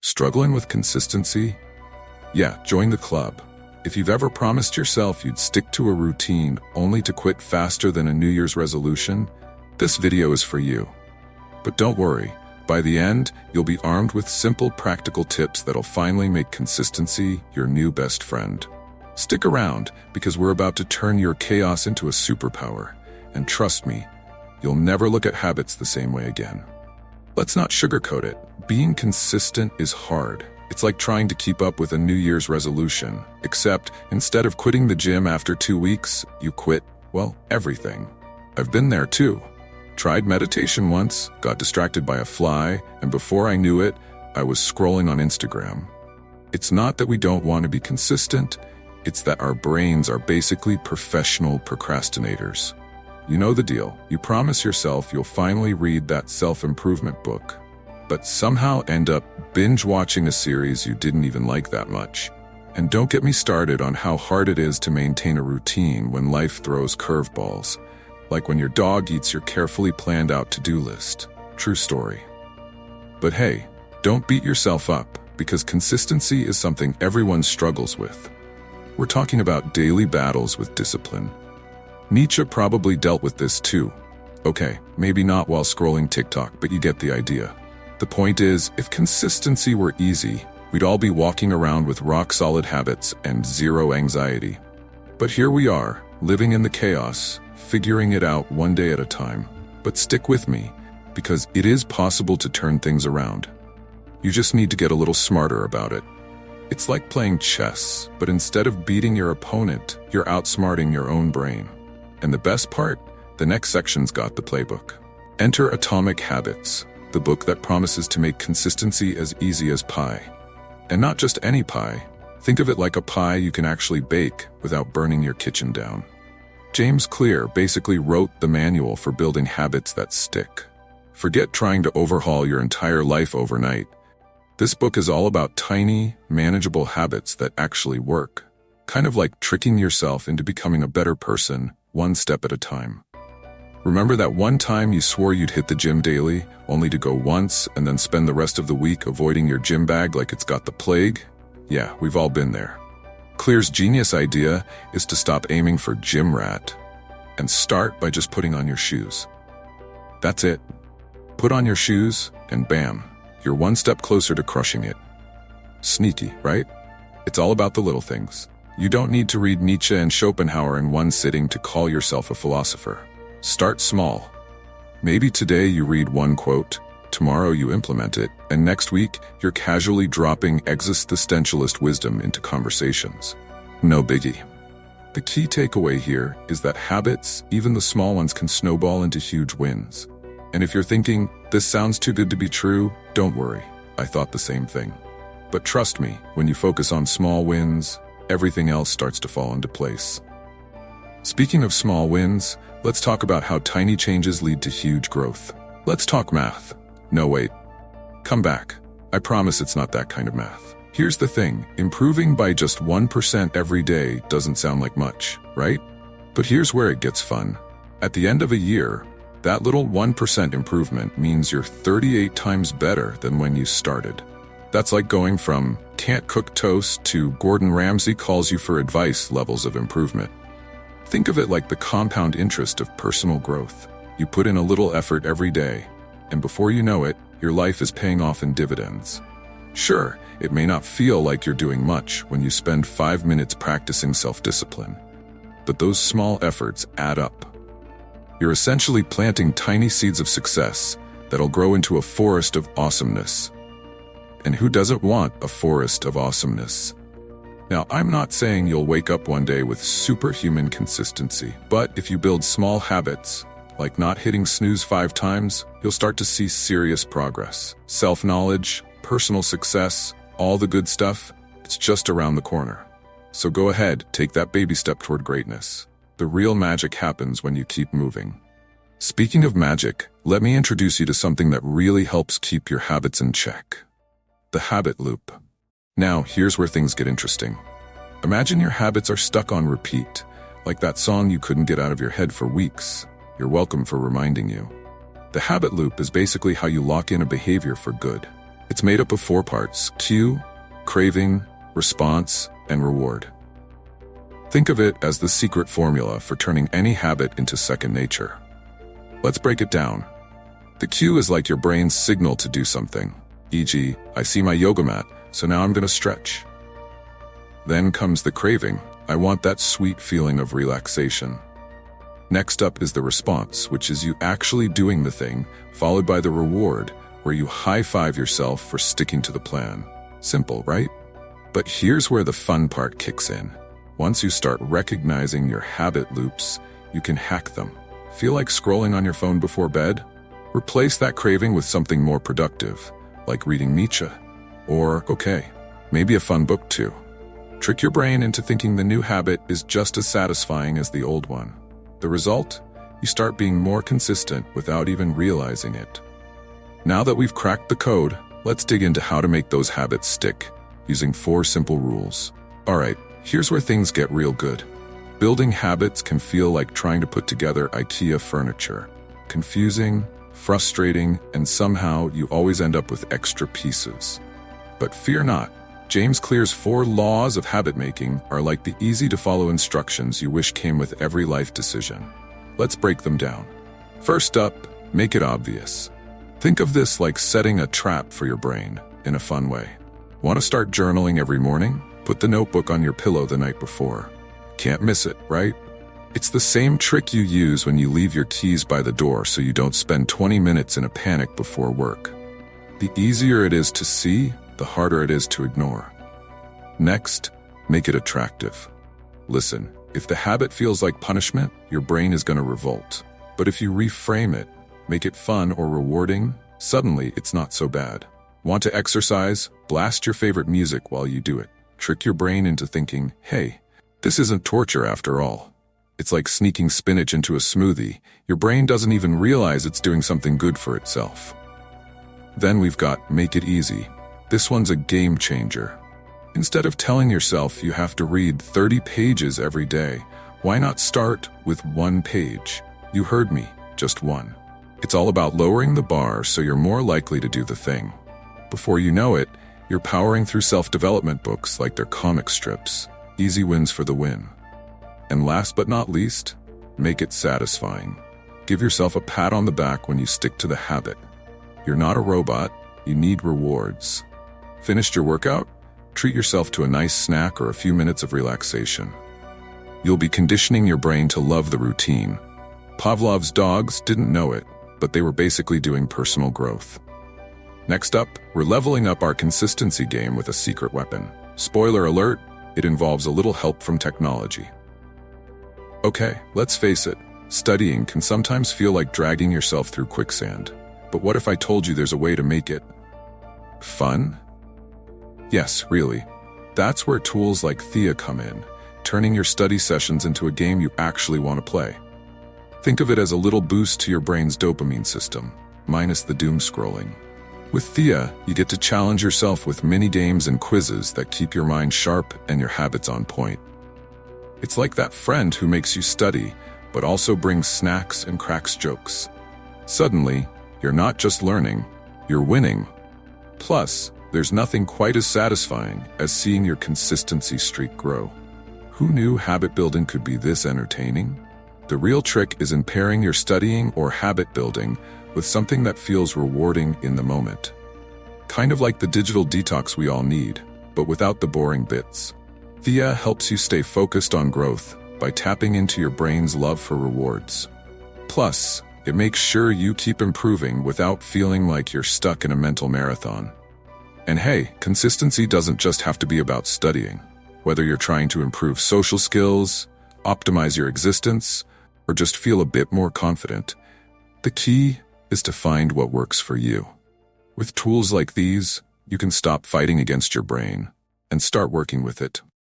Struggling with consistency? Yeah, join the club. If you've ever promised yourself you'd stick to a routine only to quit faster than a New Year's resolution, this video is for you. But don't worry, by the end, you'll be armed with simple, practical tips that'll finally make consistency your new best friend. Stick around, because we're about to turn your chaos into a superpower. And trust me, you'll never look at habits the same way again. Let's not sugarcoat it. Being consistent is hard. It's like trying to keep up with a New Year's resolution, except instead of quitting the gym after 2 weeks, you quit, well, everything. I've been there too. Tried meditation once, got distracted by a fly, and before I knew it, I was scrolling on Instagram. It's not that we don't want to be consistent, it's that our brains are basically professional procrastinators. You know the deal. You promise yourself you'll finally read that self-improvement book, but somehow end up binge-watching a series you didn't even like that much. And don't get me started on how hard it is to maintain a routine when life throws curveballs, like when your dog eats your carefully planned out to-do list. True story. But hey, don't beat yourself up, because consistency is something everyone struggles with. We're talking about daily battles with discipline. Nietzsche probably dealt with this too. Okay, maybe not while scrolling TikTok, but you get the idea. The point is, if consistency were easy, we'd all be walking around with rock-solid habits and zero anxiety. But here we are, living in the chaos, figuring it out one day at a time. But stick with me, because it is possible to turn things around. You just need to get a little smarter about it. It's like playing chess, but instead of beating your opponent, you're outsmarting your own brain. And the best part? The next section's got the playbook. Enter Atomic Habits, the book that promises to make consistency as easy as pie. And not just any pie. Think of it like a pie you can actually bake without burning your kitchen down. James Clear basically wrote the manual for building habits that stick. Forget trying to overhaul your entire life overnight. This book is all about tiny, manageable habits that actually work. Kind of like tricking yourself into becoming a better person, one step at a time. Remember that one time you swore you'd hit the gym daily, only to go once and then spend the rest of the week avoiding your gym bag like it's got the plague? Yeah, we've all been there. Clear's genius idea is to stop aiming for gym rat and start by just putting on your shoes. That's it. Put on your shoes and bam, you're one step closer to crushing it. Sneaky, right? It's all about the little things. You don't need to read Nietzsche and Schopenhauer in one sitting to call yourself a philosopher. Start small. Maybe today you read one quote, tomorrow you implement it, and next week you're casually dropping existentialist wisdom into conversations. No biggie. The key takeaway here is that habits, even the small ones, can snowball into huge wins. And if you're thinking, this sounds too good to be true, don't worry. I thought the same thing. But trust me, when you focus on small wins, everything else starts to fall into place. Speaking of small wins, let's talk about how tiny changes lead to huge growth. Let's talk math. No, wait. Come back. I promise it's not that kind of math. Here's the thing, improving by just 1% every day doesn't sound like much, right? But here's where it gets fun. At the end of a year, that little 1% improvement means you're 38 times better than when you started. That's like going from can't cook toast to Gordon Ramsay calls you for advice levels of improvement. Think of it like the compound interest of personal growth. You put in a little effort every day, and before you know it, your life is paying off in dividends. Sure, it may not feel like you're doing much when you spend 5 minutes practicing self-discipline, but those small efforts add up. You're essentially planting tiny seeds of success that'll grow into a forest of awesomeness. And who doesn't want a forest of awesomeness? Now, I'm not saying you'll wake up one day with superhuman consistency, but if you build small habits, like not hitting snooze 5 times, you'll start to see serious progress. Self-knowledge, personal success, all the good stuff, it's just around the corner. So go ahead, take that baby step toward greatness. The real magic happens when you keep moving. Speaking of magic, let me introduce you to something that really helps keep your habits in check. The habit loop. Now, here's where things get interesting. Imagine your habits are stuck on repeat, like that song you couldn't get out of your head for weeks. You're welcome for reminding you. The habit loop is basically how you lock in a behavior for good. It's made up of 4 parts: cue, craving, response, and reward. Think of it as the secret formula for turning any habit into second nature. Let's break it down. The cue is like your brain's signal to do something, e.g., I see my yoga mat, so now I'm gonna stretch. Then comes the craving. I want that sweet feeling of relaxation. Next up is the response, which is you actually doing the thing, followed by the reward, where you high-five yourself for sticking to the plan. Simple, right? But here's where the fun part kicks in. Once you start recognizing your habit loops, you can hack them. Feel like scrolling on your phone before bed? Replace that craving with something more productive, like reading Nietzsche. Or, okay, maybe a fun book too. Trick your brain into thinking the new habit is just as satisfying as the old one. The result? You start being more consistent without even realizing it. Now that we've cracked the code, let's dig into how to make those habits stick, using 4 simple rules. Alright, here's where things get real good. Building habits can feel like trying to put together IKEA furniture. Confusing, frustrating, and somehow you always end up with extra pieces. But fear not. James Clear's 4 laws of habit making are like the easy-to-follow instructions you wish came with every life decision. Let's break them down. First up, make it obvious. Think of this like setting a trap for your brain, in a fun way. Want to start journaling every morning? Put the notebook on your pillow the night before. Can't miss it, right? It's the same trick you use when you leave your keys by the door so you don't spend 20 minutes in a panic before work. The easier it is to see, the harder it is to ignore. Next, make it attractive. Listen, if the habit feels like punishment, your brain is going to revolt. But if you reframe it, make it fun or rewarding, suddenly it's not so bad. Want to exercise? Blast your favorite music while you do it. Trick your brain into thinking, hey, this isn't torture after all. It's like sneaking spinach into a smoothie. Your brain doesn't even realize it's doing something good for itself. Then we've got make it easy. This one's a game changer. Instead of telling yourself you have to read 30 pages every day, why not start with 1 page? You heard me, just 1. It's all about lowering the bar so you're more likely to do the thing. Before you know it, you're powering through self-development books like they're comic strips. Easy wins for the win. And last but not least, make it satisfying. Give yourself a pat on the back when you stick to the habit. You're not a robot, you need rewards. Finished your workout? Treat yourself to a nice snack or a few minutes of relaxation. You'll be conditioning your brain to love the routine. Pavlov's dogs didn't know it, but they were basically doing personal growth. Next up, we're leveling up our consistency game with a secret weapon. Spoiler alert, it involves a little help from technology. Okay, let's face it, studying can sometimes feel like dragging yourself through quicksand. But what if I told you there's a way to make it fun? Yes, really. That's where tools like Thea come in, turning your study sessions into a game you actually want to play. Think of it as a little boost to your brain's dopamine system, minus the doom scrolling. With Thea, you get to challenge yourself with mini-games and quizzes that keep your mind sharp and your habits on point. It's like that friend who makes you study, but also brings snacks and cracks jokes. Suddenly, you're not just learning, you're winning. Plus, there's nothing quite as satisfying as seeing your consistency streak grow. Who knew habit building could be this entertaining? The real trick is in pairing your studying or habit building with something that feels rewarding in the moment. Kind of like the digital detox we all need, but without the boring bits. Thea helps you stay focused on growth by tapping into your brain's love for rewards. Plus, it makes sure you keep improving without feeling like you're stuck in a mental marathon. And hey, consistency doesn't just have to be about studying. Whether you're trying to improve social skills, optimize your existence, or just feel a bit more confident, the key is to find what works for you. With tools like these, you can stop fighting against your brain and start working with it.